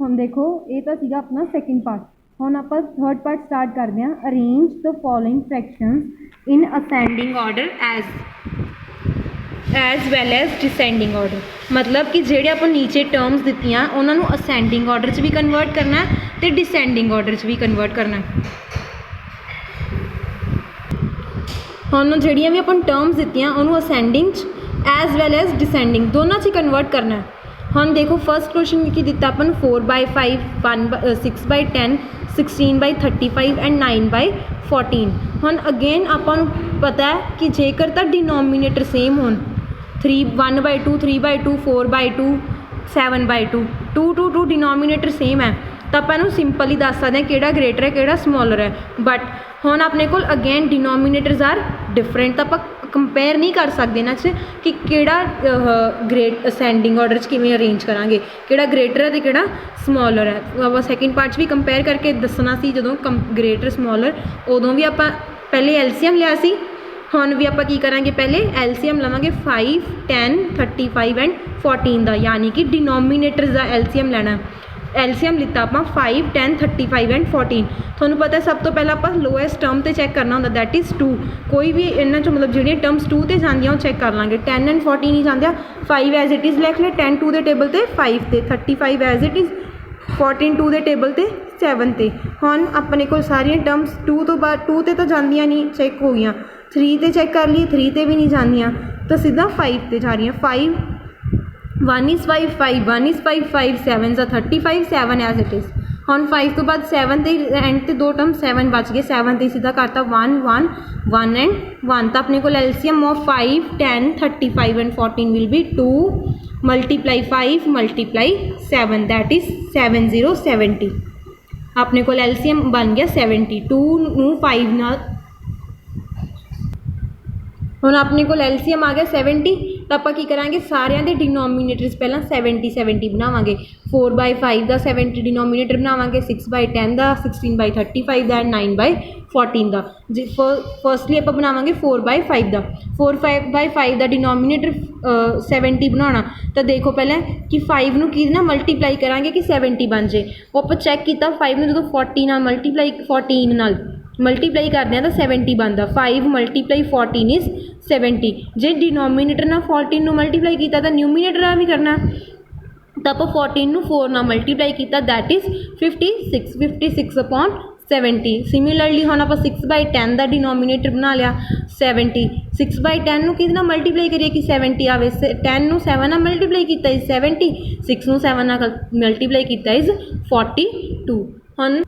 [SPEAKER 1] ਹੁਣ ਦੇਖੋ ਇਹ ਤਾਂ ਸੀਗਾ ਆਪਣਾ ਸੈਕਿੰਡ ਪਾਰਟ। ਹੁਣ ਆਪਾਂ ਥਰਡ ਪਾਰਟ ਸਟਾਰਟ ਕਰਦੇ ਹਾਂ। Arrange the following fractions in ascending order as well as descending order. मतलब कि ਜਿਹੜੇ ਆਪਾਂ ਨੀਚੇ ਟਰਮਸ ਦਿੱਤੀਆਂ ਉਹਨਾਂ ਨੂੰ ਅਸੈਂਡਿੰਗ ਆਰਡਰ 'ਚ ਵੀ ਕਨਵਰਟ ਕਰਨਾ ਅਤੇ ਡਿਸੈਂਡਿੰਗ ਆਰਡਰ 'ਚ ਵੀ ਕਨਵਰਟ ਕਰਨਾ। ਹੁਣ ਜਿਹੜੀਆਂ ਵੀ ਆਪਾਂ ਟਰਮਸ ਦਿੱਤੀਆਂ ਉਹਨੂੰ ਅਸੈਂਡਿੰਗ 'ਚ ਐਜ਼ ਵੈਲ ਐਜ਼ ਡਿਸੈਂਡਿੰਗ ਦੋਨਾਂ 'ਚ ਕਨਵਰਟ ਕਰਨਾ। ਹੁਣ ਦੇਖੋ ਫਸਟ ਕੁਐਸਚਨ ਕੀ ਦਿੱਤਾ ਆਪਾਂ ਨੂੰ 4/5 6/10 16/35 ਐਂਡ 9/14। ਹੁਣ ਅਗੇਨ ਆਪਾਂ ਨੂੰ ਪਤਾ ਹੈ ਕਿ ਜੇਕਰ ਤਾਂ ਡਿਨੋਮੀਨੇਟਰ ਸੇਮ ਹੋਣ 1/2 3/2 4/2 7/2 2 ਡਿਨੋਮੀਨੇਟਰ ਸੇਮ ਹੈ ਤਾਂ ਆਪਾਂ ਇਹਨੂੰ ਸਿੰਪਲੀ ਦੱਸ ਸਕਦੇ ਹਾਂ ਕਿਹੜਾ ਗ੍ਰੇਟਰ ਹੈ ਕਿਹੜਾ ਸਮੋਲਰ ਹੈ। ਬਟ ਹੁਣ ਆਪਣੇ ਕੋਲ ਅਗੇਨ ਡਿਨੋਮੀਨੇਟਰਸ ਆਰ ਡਿਫਰੈਂਟ ਤਾਂ ਆਪਾਂ ਕੰਪੇਅਰ ਨਹੀਂ ਕਰ ਸਕਦੇ ਇਹਨਾਂ 'ਚ ਕਿ ਕਿਹੜਾ ਗ੍ਰੇਟ ਅਸੈਂਡਿੰਗ ਆਰਡਰ 'ਚ ਕਿਵੇਂ ਅਰੇਂਜ ਕਰਾਂਗੇ, ਕਿਹੜਾ ਗ੍ਰੇਟਰ ਹੈ ਅਤੇ ਕਿਹੜਾ ਸਮੋਲਰ ਹੈ। ਆਪਾਂ ਸੈਕਿੰਡ ਪਾਰਟ 'ਚ ਵੀ ਕੰਪੇਅਰ ਕਰਕੇ ਦੱਸਣਾ ਸੀ ਜਦੋਂ ਗ੍ਰੇਟਰ ਸਮੋਲਰ, ਉਦੋਂ ਵੀ ਆਪਾਂ ਪਹਿਲੇ ਐਲਸੀਐਮ ਲਿਆ ਸੀ। ਹੁਣ ਵੀ ਆਪਾਂ ਕੀ ਕਰਾਂਗੇ, ਪਹਿਲੇ ਐਲਸੀਐਮ ਲਵਾਂਗੇ 5 10 35 ਐਂਡ 14 ਦਾ, ਯਾਨੀ ਕਿ ਡਿਨੋਮੀਨੇਟਰਸ ਦਾ ਐਲਸੀਐਮ ਲੈਣਾ। ਐਲਸੀਐਮ ਲਿੱਤਾ ਆਪਾਂ 5 10 35 ਐਂਡ 14। ਤੁਹਾਨੂੰ ਪਤਾ ਸਭ ਤੋਂ ਪਹਿਲਾਂ ਆਪਾਂ ਲੋਐਸਟ ਟਰਮ 'ਤੇ ਚੈੱਕ ਕਰਨਾ ਹੁੰਦਾ, ਦੈਟ ਇਜ਼ 2। ਕੋਈ ਵੀ ਇਹਨਾਂ 'ਚੋਂ ਮਤਲਬ ਜਿਹੜੀਆਂ ਟਰਮਸ 2 'ਤੇ ਜਾਂਦੀਆਂ ਉਹ ਚੈੱਕ ਕਰ ਲਾਂਗੇ। 10 ਐਂਡ 14 ਹੀ ਜਾਂਦੇ ਆ, 5 ਐਜ਼ ਇਟ ਇਜ਼ ਲਿਖ ਲਿਆ 10 2 ਦੇ ਟੇਬਲ 'ਤੇ 5 'ਤੇ, 35 ਐਜ਼ ਇਟ ਇਜ਼ 14 2 ਦੇ ਟੇਬਲ 'ਤੇ 7 'ਤੇ। ਹੁਣ ਆਪਣੇ ਕੋਲ ਸਾਰੀਆਂ ਟਰਮਸ 2 ਤੋਂ ਬਾਅਦ 2 'ਤੇ ਤਾਂ ਜਾਂਦੀਆਂ ਨਹੀਂ, ਚੈੱਕ ਹੋ ਗਈਆਂ। 3 'ਤੇ ਚੈੱਕ ਕਰ ਲਈ, 3 'ਤੇ ਵੀ ਨਹੀਂ ਜਾਂਦੀਆਂ ਤਾਂ ਸਿੱਧਾ 5 'ਤੇ ਜਾ ਰਹੀਆਂ। 5 1 is 5 5 1 is 5 5 7 ਆ 35 7 ਐਜ਼ ਇਟ ਇਜ਼। ਹੁਣ 5 ਤੋਂ ਬਾਅਦ 7 'ਤੇ ਐਂਡ 'ਤੇ 2 ਟਰਮ 7 ਬਚ ਗਏ, 7 'ਤੇ ਸਿੱਧਾ ਕਰਤਾ 1 1 1 ਐਂਡ 1। ਤਾਂ ਆਪਣੇ ਕੋਲ LCM of 5 10 35 and 14 will be 2 multiply 5 multiply 7 that is 70 70। ਆਪਣੇ ਕੋਲ ਐਲਸੀਐਮ ਬਣ ਗਿਆ 70। 2 ਨੂੰ 5 ਨਾਲ ਹੁਣ ਆਪਣੇ ਕੋਲ ਐਲਸੀਐਮ ਆ ਗਿਆ 70। ਤਾਂ ਆਪਾਂ ਕੀ ਕਰਾਂਗੇ, ਸਾਰਿਆਂ ਦੇ ਡਿਨੋਮੀਨੇਟਰਸ ਪਹਿਲਾਂ 70 70 ਬਣਾਵਾਂਗੇ। 4/5 ਦਾ 70 ਡਿਨੋਮੀਨੇਟਰ ਬਣਾਵਾਂਗੇ, 6/10 ਦਾ 16/35 ਦਾ ਐਂਡ 9/14 ਦਾ। ਜੀ ਫਸਟਲੀ ਆਪਾਂ ਬਣਾਵਾਂਗੇ 4/5 ਦਾ। 4/5 ਦਾ ਡਿਨੋਮੀਨੇਟਰ 70 ਬਣਾਉਣਾ ਤਾਂ ਦੇਖੋ ਪਹਿਲਾਂ ਕਿ 5 ਨੂੰ ਕੀ ਨਾ ਮਲਟੀਪਲਾਈ ਕਰਾਂਗੇ ਕਿ 70 ਬਣ ਜੇ। ਉਹ ਆਪਾਂ ਚੈੱਕ ਕੀਤਾ 5 ਨੂੰ ਜਦੋਂ 40 ਨਾਲ ਮਲਟੀਪਲਾਈ ਕਰਦੇ ਹਾਂ ਤਾਂ 70 ਬਣਦਾ। 5 ਮਲਟੀਪਲਾਈ 14 ਇਜ਼ 70। ਜੇ ਡਿਨੋਮੀਨੇਟਰ ਨਾਲ 14 ਨੂੰ ਮਲਟੀਪਲਾਈ ਕੀਤਾ ਤਾਂ ਨਿਊਮੀਨੇਟਰ ਨਾਲ ਵੀ ਕਰਨਾ, ਤਾਂ ਆਪਾਂ 14 ਨੂੰ 4 ਨਾਲ ਮਲਟੀਪਲਾਈ ਕੀਤਾ ਦੈਟ ਇਜ਼ 56 70। ਸਿਮਿਲਰਲੀ ਹੁਣ ਆਪਾਂ 6/10 ਦਾ ਡਿਨੋਮੀਨੇਟਰ ਬਣਾ ਲਿਆ 70। 6/10 ਨੂੰ ਕਿਹਦੇ ਨਾਲ ਮਲਟੀਪਲਾਈ ਕਰੀਏ ਕਿ 70 ਆਵੇ। 10 ਨੂੰ 7 ਨਾਲ ਮਲਟੀਪਲਾਈ ਕੀਤਾ ਇਜ਼ 70, 6 ਨੂੰ 7 ਨਾਲ ਮਲਟੀਪਲਾਈ ਕੀਤਾ ਇਜ਼ 42।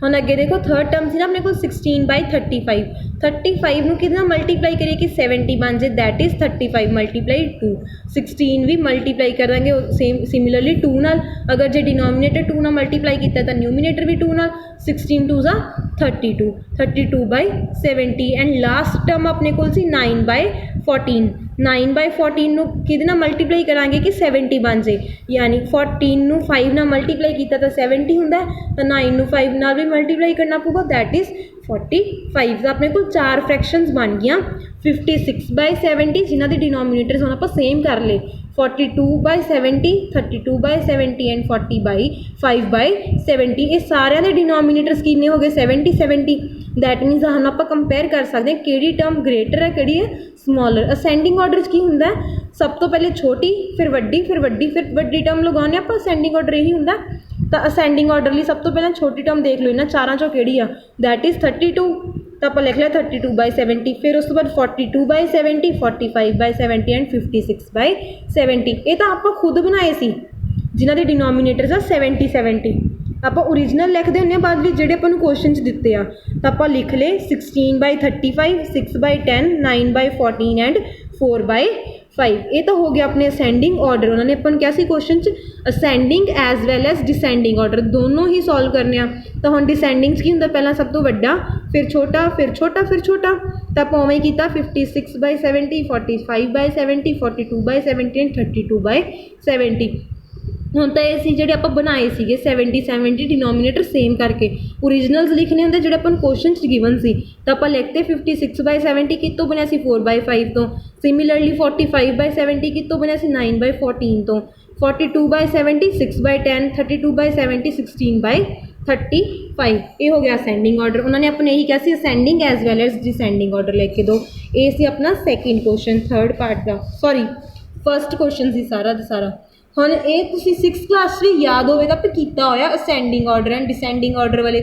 [SPEAKER 1] ਹੁਣ ਅੱਗੇ ਦੇਖੋ ਥਰਡ ਟਰਮ ਸੀ ਨਾ ਆਪਣੇ ਕੋਲ 16/35। 35 ਨੂੰ ਕਿਹਦੇ ਨਾਲ ਮਲਟੀਪਲਾਈ ਕਰੀਏ ਕਿ 70 ਬਣ ਜੇ ਦੈਟ ਇਜ਼ 35 ਮਲਟੀਪਲਾਈ 2। 16 ਵੀ ਮਲਟੀਪਲਾਈ ਕਰਾਂਗੇ ਸੇਮ ਸਿਮਿਲਰਲੀ 2 ਨਾਲ। ਅਗਰ ਜੇ ਡਿਨੋਮੀਨੇਟਰ 2 ਨਾਲ ਮਲਟੀਪਲਾਈ ਕੀਤਾ ਤਾਂ ਨਿਊਮੀਨੇਟਰ ਵੀ 2 ਨਾਲ। 16 2 ਆ 32 32/70 ਐਂਡ ਲਾਸਟ ਟਰਮ ਆਪਣੇ ਕੋਲ ਸੀ 9/14। 9/14 ਨੂੰ ਕਿਹਦੇ ਨਾਲ ਮਲਟੀਪਲਾਈ ਕਰਾਂਗੇ ਕਿ 70 ਬਣ ਜੇ, ਯਾਨੀ 14 ਨੂੰ 5 ਨਾਲ ਮਲਟੀਪਲਾਈ ਕੀਤਾ ਤਾਂ 70 ਹੁੰਦਾ, ਤਾਂ 9 ਨੂੰ 5 ਨਾਲ ਵੀ ਮਲਟੀਪਲਾਈ ਕਰਨਾ ਪਊਗਾ ਦੈਟ ਇਜ਼ 45। ਤਾਂ ਆਪਣੇ ਕੋਲ 4 ਫ੍ਰੈਕਸ਼ਨਸ ਬਣ ਗਈਆਂ। 56/70 ਜਿਨ੍ਹਾਂ ਦੇ ਡਿਨੋਮੀਨੇਟਰਸ ਹੁਣ ਆਪਾਂ ਸੇਮ ਕਰ ਲਏ, 42/70 32/70 ਐਂਡ 40/5/70। ਇਹ ਸਾਰਿਆਂ ਦੇ ਡਿਨੋਮੀਨੇਟਰਸ ਕਿੰਨੇ ਹੋ ਗਏ 70 70। ਦੈਟ ਮੀਨਸ ਹੁਣ ਆਪਾਂ ਕੰਪੇਅਰ ਕਰ ਸਕਦੇ ਹਾਂ ਕਿਹੜੀ ਟਰਮ ਗ੍ਰੇਟਰ ਹੈ ਕਿਹੜੀ ਹੈ ਸਮੋਲਰ। ਅਸੈਂਡਿੰਗ ਆਰਡਰ 'ਚ ਕੀ ਹੁੰਦਾ, ਸਭ ਤੋਂ ਪਹਿਲੇ ਛੋਟੀ ਫਿਰ ਵੱਡੀ ਫਿਰ ਵੱਡੀ ਟਰਮ ਲਗਾਉਂਦੇ ਆਪਾਂ। ਅਸੈਂਡਿੰਗ ਆਰਡਰ ਇਹੀ ਹੁੰਦਾ। ਤਾਂ ਅਸੈਂਡਿੰਗ ਆਰਡਰ ਲਈ ਸਭ ਤੋਂ ਪਹਿਲਾਂ ਛੋਟੀ ਟਰਮ ਦੇਖ ਲਓ ਇਹਨਾਂ ਚਾਰਾਂ 'ਚੋਂ ਕਿਹੜੀ ਆ, ਦੈਟ ਇਜ਼ 32। ਤਾਂ ਆਪਾਂ ਲਿਖ ਲਿਆ 32/70। ਫਿਰ ਉਸ ਤੋਂ ਬਾਅਦ 42/70 45/70 ਐਂਡ 56/70। ਇਹ ਤਾਂ ਆਪਾਂ ਖੁਦ ਬਣਾਏ ਸੀ ਜਿਨ੍ਹਾਂ ਦੇ ਡਿਨੋਮੀਨੇਟਰਸ ਆ 70 70। ਆਪਾਂ ਓਰੀਜਨਲ ਲਿਖਦੇ ਹੁੰਦੇ ਹਾਂ ਬਾਅਦ ਵਿੱਚ ਜਿਹੜੇ ਆਪਾਂ ਨੂੰ ਕੁਐਸਚਨ 'ਚ ਦਿੱਤੇ ਆ। ਤਾਂ ਆਪਾਂ ਲਿਖ ਲਏ 16/35 6/10 9/14 ਐਂਡ 4/5। ਇਹ ਤਾਂ ਹੋ ਗਿਆ ਆਪਣੇ ਅਸੈਂਡਿੰਗ ਆਰਡਰ। ਉਹਨਾਂ ਨੇ ਆਪਾਂ ਨੂੰ ਕਿਹਾ ਸੀ ਕੁਐਸਚਨ 'ਚ ascending as well as descending order ਦੋਨੋਂ ਹੀ ਸੋਲਵ ਕਰਨੇ ਆ। ਤਾਂ ਹੁਣ ਡਿਸੈਂਡਿੰਗ 'ਚ ਕੀ ਹੁੰਦਾ, ਪਹਿਲਾਂ ਸਭ ਤੋਂ ਵੱਡਾ ਫਿਰ ਛੋਟਾ ਫਿਰ ਛੋਟਾ ਫਿਰ ਛੋਟਾ। ਤਾਂ ਆਪਾਂ ਉਵੇਂ ਹੀ ਕੀਤਾ 56/70 45/70 42/70 ਐਂਡ 32/70। ਹੁਣ ਤਾਂ ਇਹ ਸੀ ਜਿਹੜੇ ਆਪਾਂ ਬਣਾਏ ਸੀਗੇ 70 डिनोमीनेटर सेम करके ओरिजिनल्स लिखने होंगे जो अपन क्वेश्चन गिवन सी तो आप लिखते 56/70 कितों बनया सी 4/5 तो सिमिलरली 45/70 कितों बनया सी 9/14 तो 42/70 6/10 32/70 16/35 ये हो गया असेंडिंग ऑर्डर। उन्होंने अपने यही कहा ascending as well as descending order लिख के दो। ये सी अपना सैकेंड क्वेश्चन थर्ड पार्ट का सॉरी फर्स्ट क्वेश्चन सी सारा का सारा। ਹੁਣ ਇਹ ਤੁਸੀਂ 6th ਕਲਾਸ ਵੀ ਯਾਦ ਹੋਵੇਗਾ ਕਿ ਕੀਤਾ ਹੋਇਆ ascending order and descending order ਵਾਲੇ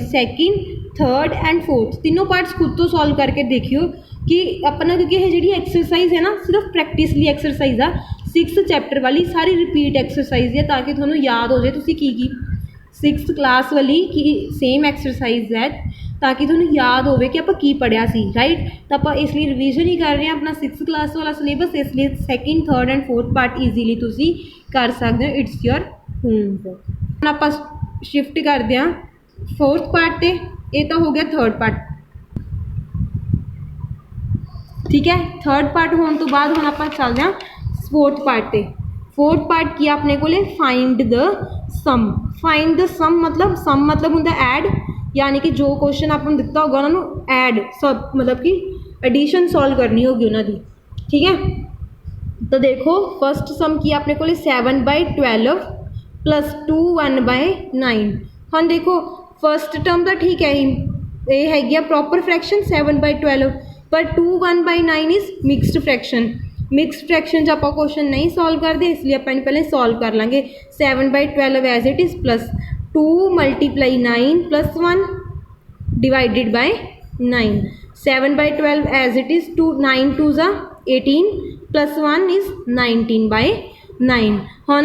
[SPEAKER 1] ਸੈਕਿੰਡ ਥਰਡ ਐਂਡ ਫੋਰਥ तीनों पार्ट्स खुद तो सॉल्व करके देखियो कि अपना क्योंकि ये जी एक्सरसाइज है ना सिर्फ प्रैक्टिस लिए एक्सरसाइज आ 6th चैप्टर वाली सारी रिपीट एक्सरसाइज है ताकि थोड़ा याद हो जाए तुसी की 6th क्लास वाली की सेम एक्सरसाइज है ताकि थोड़ा याद हो कि आप की पढ़िया सी राइट। तो आप इसलिए रिवीजन ही कर रहे हैं अपना 6th क्लास वाला सिलेबस इसलिए second third and fourth part easily तुसी कर सकते हो इट्स योर होमवर्क। हम आप शिफ्ट करते हैं फोर्थ पार्ट ते ये तो हो गया थर्ड पार्ट ठीक है। थर्ड पार्ट होने तो बाद हम आप चलते हैं फोर्थ पार्ट ते। फोर्थ पार्ट की अपने को find the sum. Find the sum मतलब होंगे ऐड यानी कि जो क्वेश्चन आपको दिता होगा उन्होंने ऐड सब मतलब कि एडिशन सॉल्व करनी होगी उन्होंने ठीक है। तो देखो फर्स्ट सम की अपने को 7/12 प्लस 2 1/9। हाँ देखो फर्स्ट टर्म तो ठीक है ये है प्रॉपर फ्रैक्शन 7/12 पर 2 1/9 is mixed fraction. Mixed fraction आप क्वेश्चन नहीं सॉल्व करते इसलिए आप पहले सॉल्व कर लेंगे 7/12 as it is plus 2 × 9 plus 1 divided by 9 7/12 as it is 2 9 2 18 plus 1 is 19/9। हम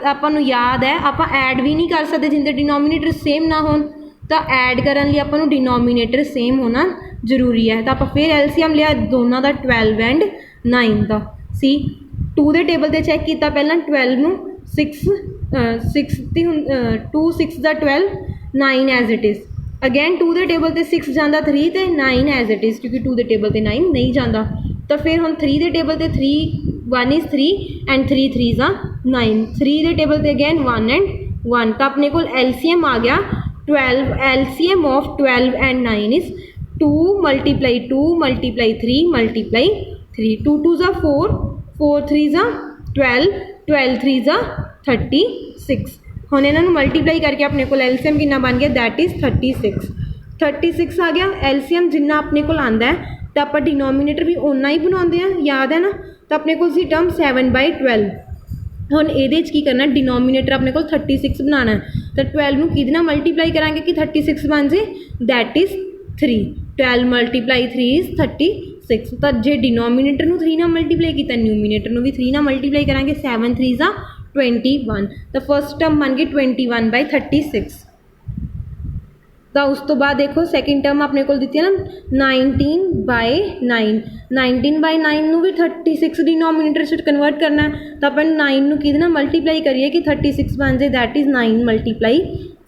[SPEAKER 1] आपन याद है आप ऐड भी नहीं कर सकते जिनके डिनोमीनेटर सेम ना हो तो ऐड करने लिए अपन डिनोमीनेटर सेम होना जरूरी है। तो आप फिर एलसीएम लिया दोनों का 12 एंड 9 का सी 2 के टेबल से चैक किया पहला 12 में 6 2 6 12 9 एज इट इज़ अगैन 2 के टेबल से 6 जाता 3 तो 9 एज इट इज़ क्योंकि 2 के टेबल से 9 नहीं जाता। तो फिर हम 3 के टेबल से 3 1 इज़ 3 एंड 3 3 9 3 के टेबल से अगैन 1 एंड 1 तो अपने को एलसीएम आ गया 12 एलसीएम ऑफ 12 एंड 9 इज़ 2 × 2 × 3 × 3 2 2 4 4 3 12 12 3 36। हम इन्हों मल्टीप्लाई करके अपने को एलसीएम कितना बन गया दैट इज़ 36 आ गया। एलसीएम जिन्ना अपने को आता है तो आप डिनोमीनेटर भी उन्ना ही बनाते हैं याद है ना। तो अपने को सी टर्म 7/12 हम ये की करना डिनोमीनेटर अपने को 36 बनाना है तो 12 में कि मल्टीप्लाई करा कि 36 बन जाए दैट इज़ 3 12 × 3 इज़ 36। तो जे डिनोमीनेटर में 3 मल्टीप्लाई किया न्यूमीनेटर में भी 3 मल्टीप्लाई करा 7 3 21 तो फर्स्ट टर्म बन गई 21/36। तो उस तो बाद देखो सैकेंड टर्म अपने को दी है ना 19/9 19/9 भी 36 डिनोमीनेटर से कन्वर्ट करना है तो अपन 9 कि मल्टीप्लाई करिए कि 36 बन जाए दैट इज़ 9 ×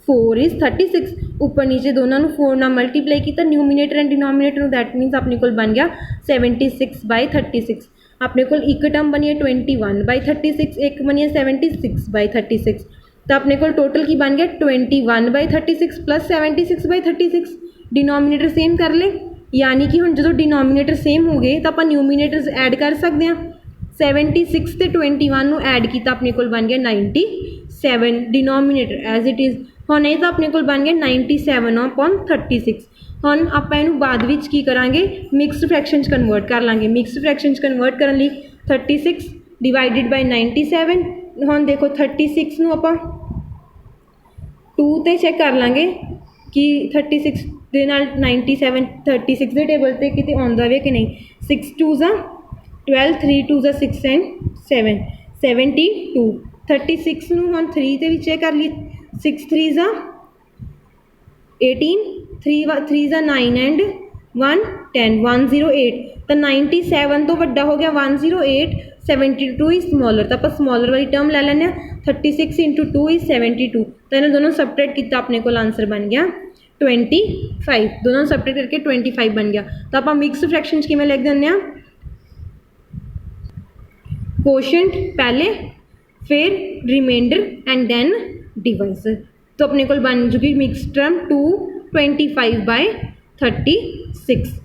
[SPEAKER 1] 4 इज़ 36। ऊपर नीचे दोनों 4 ना मल्टीप्लाई किया न्यूमीनेटर एंड डिनोमीनेटर दैट मीनस अपने को बन गया 76/36। अपने को एक टर्म बनी है 21/36 एक बनी है 76/36 तो अपने को टोटल की बन गया 21/36 प्लस 76/36 डिनोमीनेटर सेम कर ले यानी कि हम जो डिनोमीनेटर सेम हो गए तो आप न्यूमीनेटर ऐड कर सकते हैं 76 ਤੇ 21 ਨੂੰ ऐड किया अपने को बन गया 97 डिनोमीनेटर एज इट इज़। हम ये तो अपने को बन गया 97/36। हम आप बाद विच की करांगे मिक्सड फ्रैक्शन कन्वर्ट कर लाँगे। मिक्सड फ्रैक्शन कन्वर्ट करने लिए 36 डिवाइडेड बाय 97। हम देखो 36 ਨੂੰ ਆਪਾਂ 2 ਤੇ चेक कर लाँगे कि 36 ਦੇ ਨਾਲ 97 36 ਦੇ ਟੇਬਲ ਤੇ ਕਿਤੇ ਆਉਂਦਾ ਵੇ कि नहीं 6 2 12 3 2 6 and 7 72। 36 ਨੂੰ हम 3 ਤੇ ਵੀ चेक कर लिए 6 3 18 3 9 and 1 10 108 तो 97 तो वड्डा हो गया 108 72 इज स्मॉलर तो आप स्मॉलर वाली टर्म ले लें 36 × 2 इज 72 तो इन्हें दोनों सबट्रैक्ट किया अपने को आंसर बन गया 25 दोनों सबट्रैक्ट करके 25 बन गया। तो आप मिक्स फ्रैक्शन किमें लिख दें क्वोशेंट पहले फिर रिमाइंडर एंड दैन डिवाइसर। तो अपने को बन जूगी मिक्स टर्म 225/36।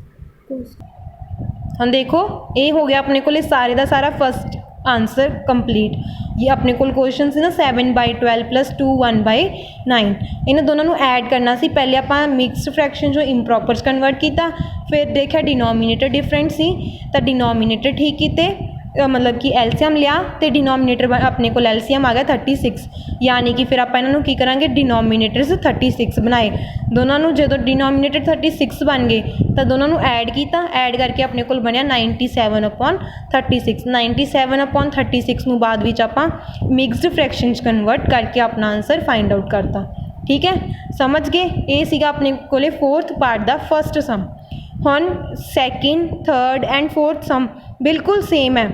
[SPEAKER 1] हम देखो ये हो गया अपने को सारे का सारा फर्स्ट आंसर कंप्लीट। ये अपने को क्वेश्चन से ना 7/12 + 2 1/9 इन्होंने दोनों को ऐड करना सी। पहले आप मिक्सड फ्रैक्शन जो इंप्रॉपर्स कन्वर्ट किया, फिर देखा डिनोमीनेटर डिफरेंट सी तो डिनोमीनेटर ठीक किए, मतलब कि एलसीएम लिया तो डिनोमीनेटर अपने को एलसीएम आ गया 36, यानी कि फिर आप इन्हों की करेंगे डिनोमीनेटर्स 36 बनाए। दोनों जो डिनोमीनेटर 36 बन गए तो दोनों ऐड किया, ऐड करके अपने को बनया 97/36। 97/36 बाद विच आपां मिक्सड फ्रैक्शन कन्वर्ट करके अपना आंसर फाइंड आउट करता। ठीक है, समझ गए। ये सीगा अपने को 4th पार्ट का फर्स्ट सम। हुण 2nd 3rd एंड 4th सम बिल्कुल सेम है।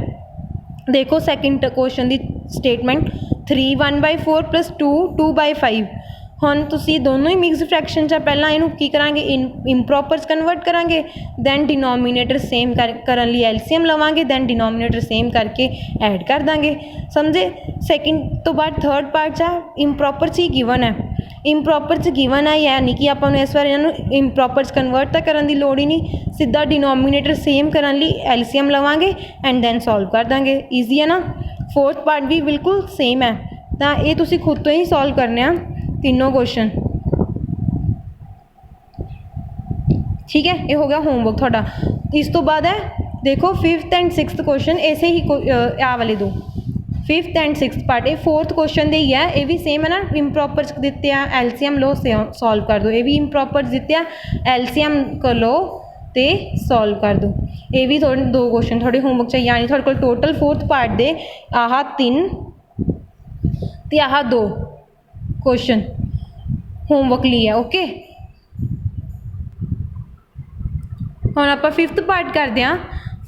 [SPEAKER 1] देखो सैकेंड क्वेश्चन की स्टेटमेंट 3 1/4 + 2 2/5। हुण तुसी दोनों ही मिक्स फ्रैक्शन पहला इनू की करांगे इंप्रॉपर्स कन्वर्ट करांगे, दैन डिनोमीनेटर सेम करन लई एलसीएम लवांगे, दैन डिनोमीनेटर सेम करके ऐड कर देंगे। समझे। सैकेंड तो बाद 3rd पार्ट इंप्रॉपर च ही गिवन है। इंप्रॉपर च गिवन है, यानी कि आपां नूं इस बार इन्हां नूं इंप्रॉपर्स कन्वर्ट तो करन दी लोड़ ही नहीं, सीधा डिनोमीनेटर सेम करन लई एलसीएम लवांगे एंड दैन सॉल्व कर देंगे। ईजी है ना। 4th पार्ट भी बिल्कुल सेम है, तो ये तुसीं खुद तो ही सॉल्व करने आ तीनों क्वेश्चन। ठीक है, ये हो गया होमवर्क थोड़ा। इस तो बाद है देखो 5th एंड 6th क्वेश्चन ऐसे ही आ वाले दो 5th एंड 6th पार्ट। ये 4th क्वेश्चन दे ही है, ये भी सेम है ना। इंप्रॉपर्स दिते हैं एलसीएम लो सॉल्व कर दो, ये भी इंप्रॉपर्स दिते हैं एलसीएम कर लो तो सॉल्व कर दो। ये भी थोड़े 2 क्वेश्चन थोड़े होमवर्क चाहिए, यानी थोड़े को टोटल 4th पार्ट दे आह 3 ते आह 2 क्वेश्चन होमवर्क लिया। ओके, हुण आपां 5th पार्ट करते हैं।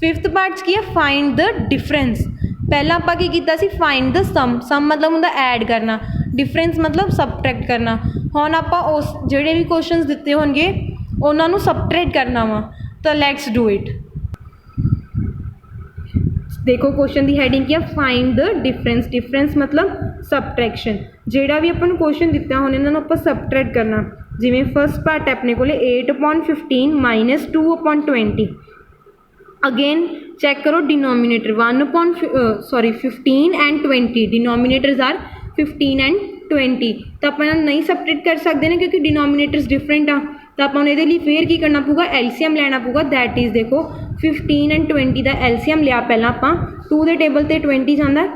[SPEAKER 1] 5th पार्ट की है फाइंड द डिफरेंस। पहला आपां की कीता सी फाइंड द सम। सम मतलब हुंदा ऐड करना, डिफरेंस मतलब सबट्रैक्ट करना। हुण आपां उस जिहड़े भी क्वेश्चन दिते होणगे उन्हां नूं सबट्रैक्ट करना वा, तो लैट्स डू इट। देखो क्वेश्चन की हैडिंग क्या, फाइंड द डिफरेंस। डिफरेंस मतलब सबट्रैक्शन। जिहड़ा भी अपन क्वेश्चन दिता हुण इन्हां नूं आपां सबट्रैक्ट करना। जिवें फर्स्ट पार्ट है अपने को 8/15 - 2/20। अगेन चेक करो denominator 15 and 20। Denominators are 15 and 20। तो आप नहीं सबट्रैक्ट कर सकते ना, क्योंकि डिनोमीनेटर्स डिफरेंट आ। तो आप ये फिर की करना पऊगा, एलसीएम लेना पऊगा। दैट इज़ देखो 15 एंड 20 का एलसीएम लिया पहला आप 2 के टेबल पर 20 जाता है,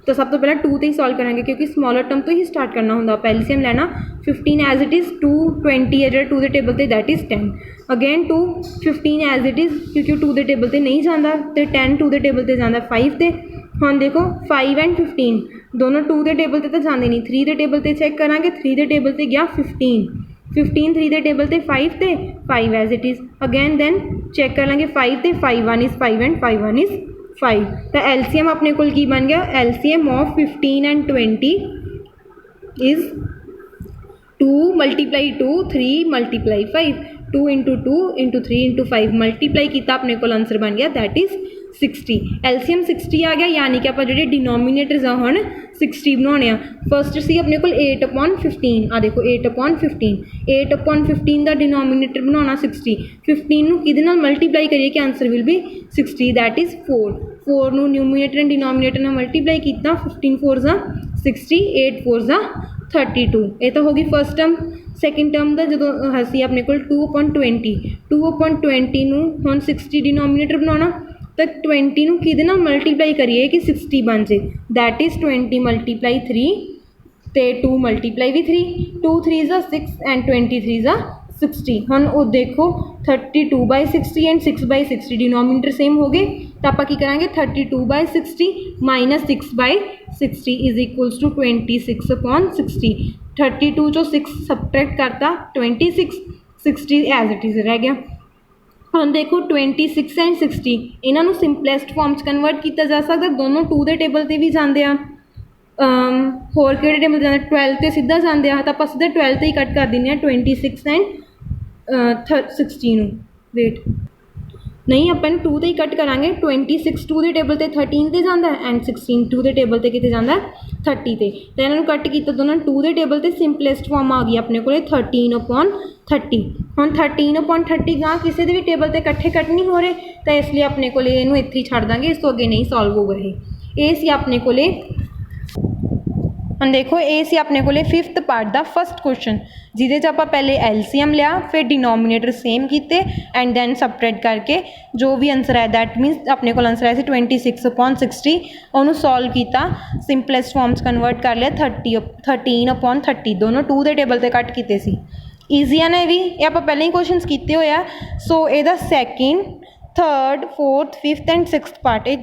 [SPEAKER 1] तो सब तो पहले 2 तो ही सॉल्व करेंगे, क्योंकि स्मॉलर टर्म तो ही स्टार्ट करना होंगे। आप एलसीएम लेना 15 एज इट इज़ 2 20 है जो 2 के टेबल पर that is 10। Again 2 15 as it is, क्योंकि 2 के टेबल पर नहीं जाता, तो 10 2 के टेबल पर जाता 5 से। हम देखो 5 एंड 15 दोनों 2 के टेबल पर तो जाते नहीं, 3 के टेबल पर चेक करा, 3 के टेबल पर गया 15 3 के टेबल पर 5 से 5 as it is. Again then check कर लेंगे 5 से 5 1 इज़ 5 एंड 5 1 इज़ 5। तो एलसीएम अपने को की बन गया, LCM of 15 and 20 is 2 × 2 3 × 5। 2 × 2 × 3 × 5 multiply किया, अपने को आंसर बन गया दैट इज़ 60। एलसीएम 60 आ गया, यानी कि आप जो डिनोमीनेटर्स हम 60 बनाने। फर्स्ट सी अपने को 8/15। आ देखो 8/15 8/15 का डिनोमीनेटर बनाना 60। 15 कि मल्टीप्लाई करिए कि answer will be 60 that is 4। 4 न्यूमीनेटर and denominator ने मल्टीप्लाई किया, 15 4 60 8 4 32। ये तो होगी फर्स्ट टर्म। सैकेंड टर्म का जो हसी अपने को 2/20 2/20 हम 60 डिनोमीनेटर बनाना, तो 20 कि मल्टीप्लाई करिए कि 60 बन जाए, दैट इज़ 20 × 3 तो 2 × भी 3 2 3 6 एंड 23 60। हम वो देखो 32/60 एंड 6/60 डिनोमीनेटर सेम हो गए, तो आप करेंगे 32/60 - 6/60 इज इक्वल्स टू 26/60। 32 जो 6 सबट्रैक्ट करता 26 60 एज इट इज़ रह गया। हम देखो 26 एंड 60 इन्हों सिंपलेस्ट फॉर्म कन्वर्ट किया जा सकता, दोनों 2 के टेबल पर भी जाते हैं, होर कि टेबल जाते 12 से सीधा जाते हैं, तो आप सीधा 12 ही कट कर दें 26 एंड 60 वेट नहीं ਆਪਾਂ ਇਹਨੂੰ 2 ਤੇ ਹੀ ਕੱਟ ਕਰਾਂਗੇ। 26 2 ਦੇ ਟੇਬਲ 'ਤੇ 13 'ਤੇ ਜਾਂਦਾ ਐਂਡ 16 2 ਦੇ ਟੇਬਲ 'ਤੇ ਕਿਤੇ ਜਾਂਦਾ 30 'ਤੇ। ਤਾਂ ਇਹਨਾਂ ਨੂੰ ਕੱਟ ਕੀਤਾ ਦੋਨਾਂ 2 ਦੇ ਟੇਬਲ 'ਤੇ ਸਿੰਪਲੈਸਟ ਫਾਰਮ ਆ ਗਈ ਆਪਣੇ ਕੋਲ 13/30। ਹੁਣ 13/30 ਗਾਂ ਕਿਸੇ ਦੇ ਵੀ ਟੇਬਲ 'ਤੇ ਇਕੱਠੇ ਕੱਟ ਨਹੀਂ ਹੋ ਰਹੇ, ਤਾਂ ਇਸ ਲਈ ਆਪਣੇ ਕੋਲ ਇਹਨੂੰ ਇੱਥੇ ਹੀ ਛੱਡ ਦਾਂਗੇ, ਇਸ ਤੋਂ ਅੱਗੇ ਨਹੀਂ ਸੋਲਵ ਹੋਊਗਾ ਇਹ ਸੀ ਆਪਣੇ ਕੋਲ। ਹੁਣ ਦੇਖੋ ਇਹ ਸੀ ਆਪਣੇ ਕੋਲ 5th ਪਾਰਟ ਦਾ ਫਸਟ ਕੁਐਸਚਨ, ਜਿਹਦੇ 'ਚ ਆਪਾਂ ਪਹਿਲੇ ਐਲਸੀਐਮ ਲਿਆ, ਫਿਰ ਡਿਨੋਮੀਨੇਟਰ ਸੇਮ ਕੀਤੇ ਐਂਡ ਦੈਨ ਸਬਟਰੈਕਟ ਕਰਕੇ ਜੋ ਵੀ ਆਂਸਰ ਹੈ ਦੈਟ ਮੀਨਸ ਆਪਣੇ ਕੋਲ ਆਂਸਰ ਆਇਆ ਸੀ 26/60, ਉਹਨੂੰ ਸੋਲਵ ਕੀਤਾ, ਸਿੰਪਲੈਸਟ ਫਾਰਮ 'ਚ ਕਨਵਰਟ ਕਰ ਲਿਆ 13/30, ਦੋਨੋਂ 2 ਦੇ ਟੇਬਲ 'ਤੇ ਕੱਟ ਕੀਤੇ ਸੀ। ਈਜ਼ੀ ਆ ਨਾ ਇਹ ਵੀ, ਇਹ ਆਪਾਂ ਪਹਿਲਾਂ ਹੀ ਕੁਐਸਚਨਸ ਕੀਤੇ ਹੋਏ ਆ। ਸੋ ਇਹਦਾ 2nd 3rd 4th 5th and 6th part, ਇਹ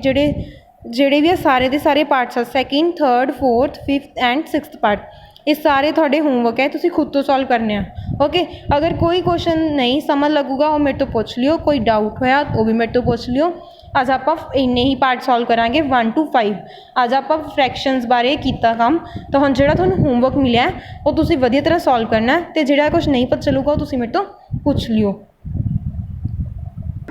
[SPEAKER 1] ਜਿਹੜੇ ਵੀ ਆ ਸਾਰੇ ਦੇ ਸਾਰੇ ਪਾਰਟਸ ਆ 2nd 3rd 4th 5th and 6th part, ਇਹ ਸਾਰੇ ਤੁਹਾਡੇ ਹੋਮਵਰਕ ਹੈ, ਤੁਸੀਂ ਖੁਦ ਤੋਂ ਸੋਲਵ ਕਰਨੇ ਆ। ਓਕੇ, ਅਗਰ ਕੋਈ ਕੁਐਸਚਨ ਨਹੀਂ ਸਮਝ ਲੱਗੂਗਾ ਉਹ ਮੇਰੇ ਤੋਂ ਪੁੱਛ ਲਿਓ, ਕੋਈ ਡਾਊਟ ਹੋਇਆ ਉਹ ਵੀ ਮੇਰੇ ਤੋਂ ਪੁੱਛ ਲਿਓ। ਅੱਜ ਆਪਾਂ ਇੰਨੇ ਹੀ ਪਾਰਟ ਸੋਲਵ ਕਰਾਂਗੇ 1 to 5। ਅੱਜ ਆਪਾਂ ਫਰੈਕਸ਼ਨਸ ਬਾਰੇ ਕੀਤਾ ਕੰਮ, ਤਾਂ ਹੁਣ ਜਿਹੜਾ ਤੁਹਾਨੂੰ ਹੋਮਵਰਕ ਮਿਲਿਆ ਉਹ ਤੁਸੀਂ ਵਧੀਆ ਤਰ੍ਹਾਂ ਸੋਲਵ ਕਰਨਾ, ਅਤੇ ਜਿਹੜਾ ਕੁਛ ਨਹੀਂ ਪਤਾ ਚੱਲੂਗਾ ਉਹ ਤੁਸੀਂ ਮੇਰੇ ਤੋਂ ਪੁੱਛ ਲਿਓ।